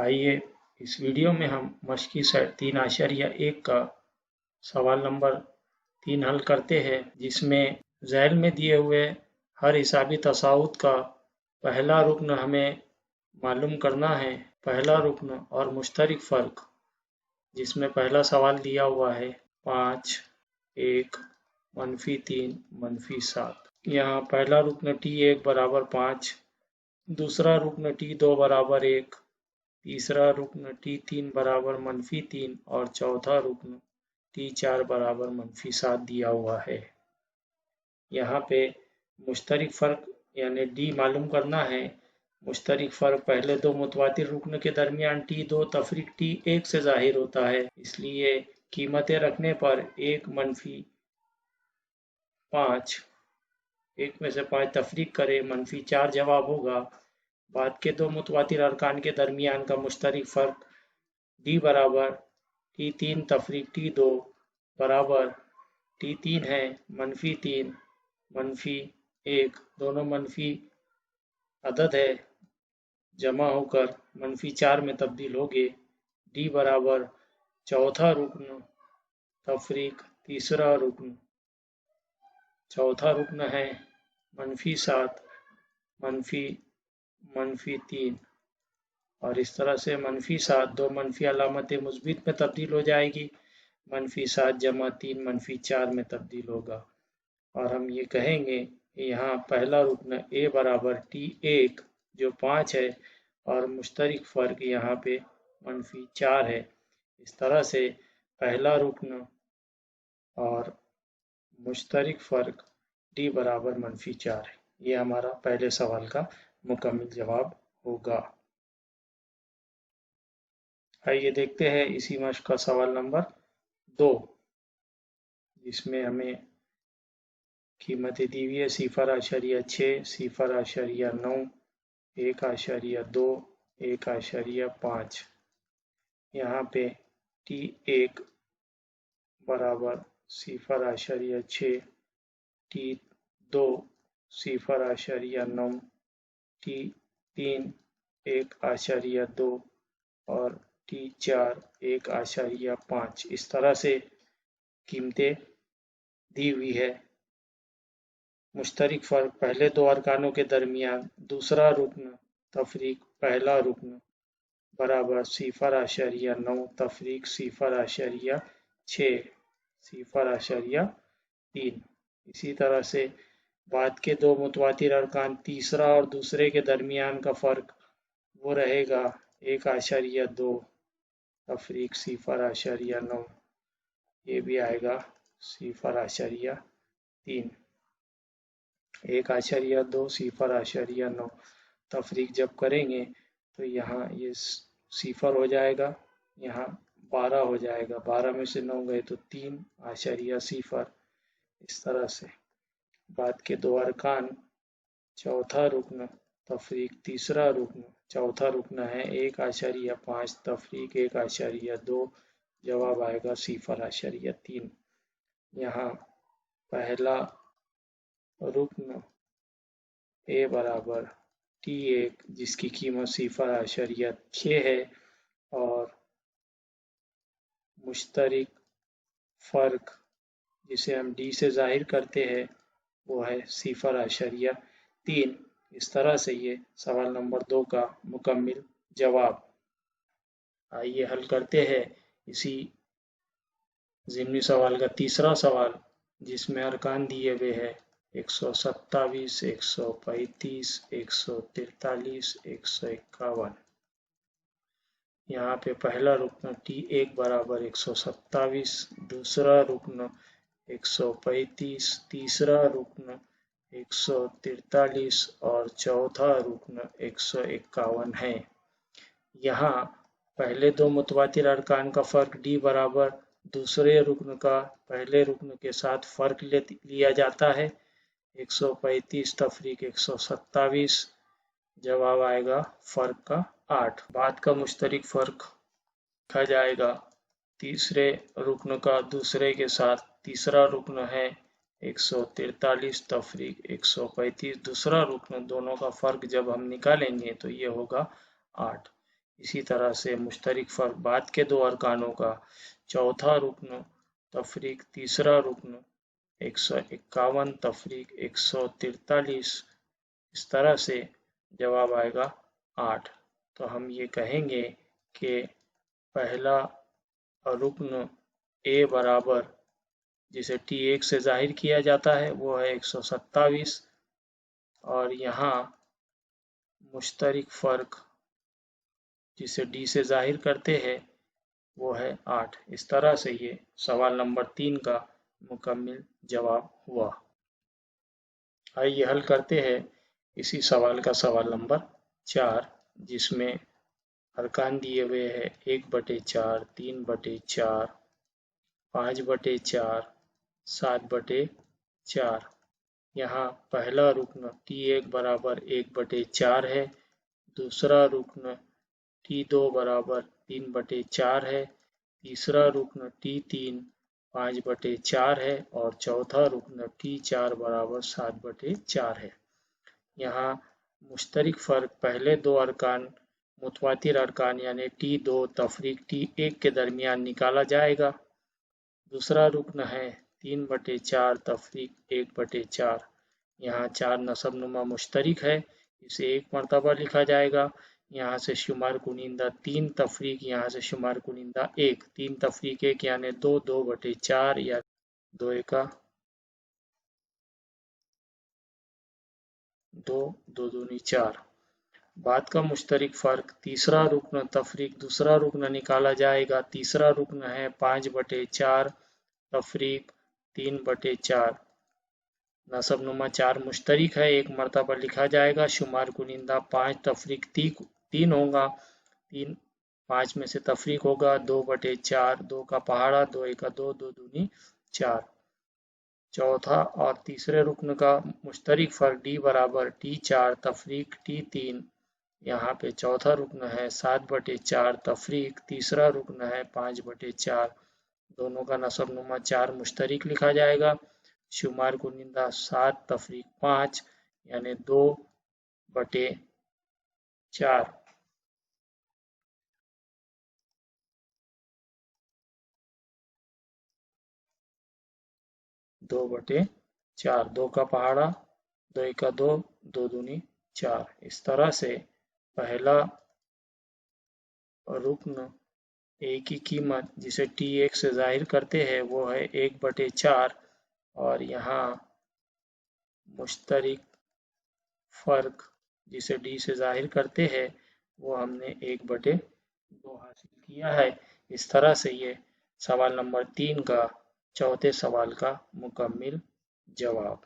आइए इस वीडियो में हम मशकी सेट 3.1 का सवाल नंबर 3 हल करते हैं, जिसमें ज़ैल में दिए हुए हर हिसाबी तसाउत का पहला रुकन हमें मालूम करना है। पहला रुकन और मुश्तरक फ़र्क, जिसमें पहला सवाल दिया हुआ है 5, 1, -3, -7। यहाँ पहला रुकन T1 बराबर 5, दूसरा रुकन T2 बराबर 1, तीसरा रुकन T3 बराबर -3 और चौथा रुकन T4 बराबर -7 दिया हुआ है। यहाँ पे मुश्तरक फ़र्क यानी D मालूम करना है। मुश्तरक फ़र्क पहले दो मुतवातिर रुकन के दरमियान T2 तफरीक T1 से ज़ाहिर होता है, इसलिए कीमतें रखने पर 1 -5, 1 में से 5 तफरीक करें, -4 जवाब होगा। बाद के दो मुतवातिर अरकान के दरमियान का मुश्तरक फ़र्क D बराबर T3 तफरीक T2 बराबर T3 है -3, -1, दोनों मनफी अदद है, जमा होकर -4 में तब्दील होंगे। D बराबर चौथा रुकन तफरीक तीसरा रुकन, चौथा रुकन है -7, -3 और इस तरह से -7 दो मनफी अलामत मुस्बित में तब्दील हो जाएगी। -7 जमा 3 -4 में तब्दील होगा और हम ये कहेंगे यहाँ पहला रुकन A बराबर T1 जो 5 है और मुश्तरक फ़र्क यहाँ पे -4 है। इस तरह से पहला रुकन और मुश्तरक फ़र्क D बराबर -4 है। ये हमारा पहले सवाल का मुकम्मल जवाब होगा। आइए देखते हैं इसी मश्क का सवाल नंबर 2, जिसमें हमें कीमतें दी हुई है 0.6, 0.9, 1.2, 1.5। यहाँ पे T1 बराबर 0.6, T2 0.9, T3 1.2 और T4 1.5। इस तरह से कीमतें दी हुई है। मुश्तरक फ़र्क पहले दो अरकानों के दरमियान दूसरा रुकन तफरीक पहला रुकन बराबर 0.9 तफरीक 0.6, 0.3। इसी तरह से बाद के दो मुतवातिर अरकान तीसरा और दूसरे के दरमियान का फ़र्क वो रहेगा 1.2 तफरीक 0.9, ये भी आएगा 0.3। 1.2 0.9 तफरीक जब करेंगे तो यहाँ ये 0 हो जाएगा, यहाँ 12 हो जाएगा, 12 में से 9 गए तो 3.0। इस तरह से बाद के दो अरकान चौथा रुकन तफरीक तीसरा रुकन, चौथा रुकन है 1.5 तफरीक 1.2, जवाब आएगा 0.3। यहाँ पहला रुकन A बराबर T1 जिसकी कीमत 0.6 है और मुश्तरक फ़र्क जिसे हम D से ज़ाहिर करते हैं वो है 0.3। इस तरह से ये सवाल नंबर 2 का मुकम्मल जवाब। आइए हल करते हैं इसी ज़िमनी सवाल का तीसरा सवाल, जिसमें अरकान दिए हुए हैं 127, 135, 143, 151। यहाँ पे पहला रुकन T1 बराबर 127, दूसरा रुकन 135, तीसरा रुकन 143 और चौथा रुकन 151 है। यहाँ पहले दो मुतवातिर अरकान का फ़र्क D बराबर दूसरे रुकन का पहले रुकन के साथ फ़र्क लिया जाता है 135 तफरीक 127, जवाब आएगा फ़र्क का 8। बाद का मुश्तरक फ़र्क लिखा जाएगा तीसरे रुकन का दूसरे के साथ, तीसरा रुकन है 143 तफरीक 135, दूसरा रुकन, दोनों का फ़र्क जब हम निकालेंगे तो ये होगा 8। इसी तरह से मुश्तरक फ़र्क बाद के दो अरकानों का, चौथा रुक्न तफरीक तीसरा रुक्न 151 तफरीक 143, इस तरह से जवाब आएगा 8। तो हम ये कहेंगे कि पहला रुक्न ए बराबर जिसे T1 से जाहिर किया जाता है वो है 127, और यहाँ मुश्तरक फ़र्क जिसे D से जाहिर करते हैं वो है 8। इस तरह से ये सवाल नंबर 3 का मुकम्मल जवाब हुआ। आइए हल करते हैं इसी सवाल का सवाल नंबर 4, जिसमें अरकान दिए हुए हैं 1/4, 3/4, 5/4, 7/4। यहाँ पहला रुक्न T1 बराबर 1/4 है, दूसरा रुक्न T2 बराबर 3/4 है, तीसरा रुक्न T3 5/4 है और चौथा रुक्न T4 बराबर 7/4 है। यहाँ मुश्तरक फ़र्क पहले दो अरकान मुतवातिर अरकान यानी T2 तफरीक T1 के दरमियान निकाला जाएगा। दूसरा रुक्न है 3/4 तफरीक 1/4। यहाँ 4 नसबनुमा मुश्तरक है, इसे एक मरतबा लिखा जाएगा। यहाँ से शुमार कुनिंदा 3 तफरीक, यहाँ से शुमार कुनिंदा 1, 3 तफरीक 1 यानी 2, 2/4 या 2 एका 2, 2 दूनी 4। बाद का मुश्तरक फ़र्क तीसरा रुक्न तफरीक दूसरा रुक्न निकाला जाएगा। तीसरा रुक्न है 5/4 तफरीक 3/4। नसबनुमा 4 मुश्तरक है, एक मरतबा लिखा जाएगा। शुमार कुनिंदा 5 तफरीक 3 होगा, 3 5 में से तफरीक होगा 2/4, 2 का पहाड़ा 2 एका 2, 2 दूनी 4। चौथा और तीसरे रुक्न का मुश्तरक फ़र्क D बराबर T4 तफरीक T3। यहाँ पे चौथा रुक्न है 7/4 तफरीक, तीसरा रुक्न है 5/4। दोनों का नसबनुमा 4 मुश्तरक लिखा जाएगा। शुमार कुनिंदा 7 तफरीक 5 यानी 2/4। 2/4, 2 का पहाड़ा 2 एका 2, 2 दूनी 4। इस तरह से पहला रुक्न ए की कीमत जिसे T1 से जाहिर करते हैं वो है 1/4, और यहाँ मुश्तरक फ़र्क जिसे D से जाहिर करते हैं वो हमने 1/2 हासिल किया है। इस तरह से ये सवाल नंबर 3 का चौथे सवाल का मुकम्मल जवाब।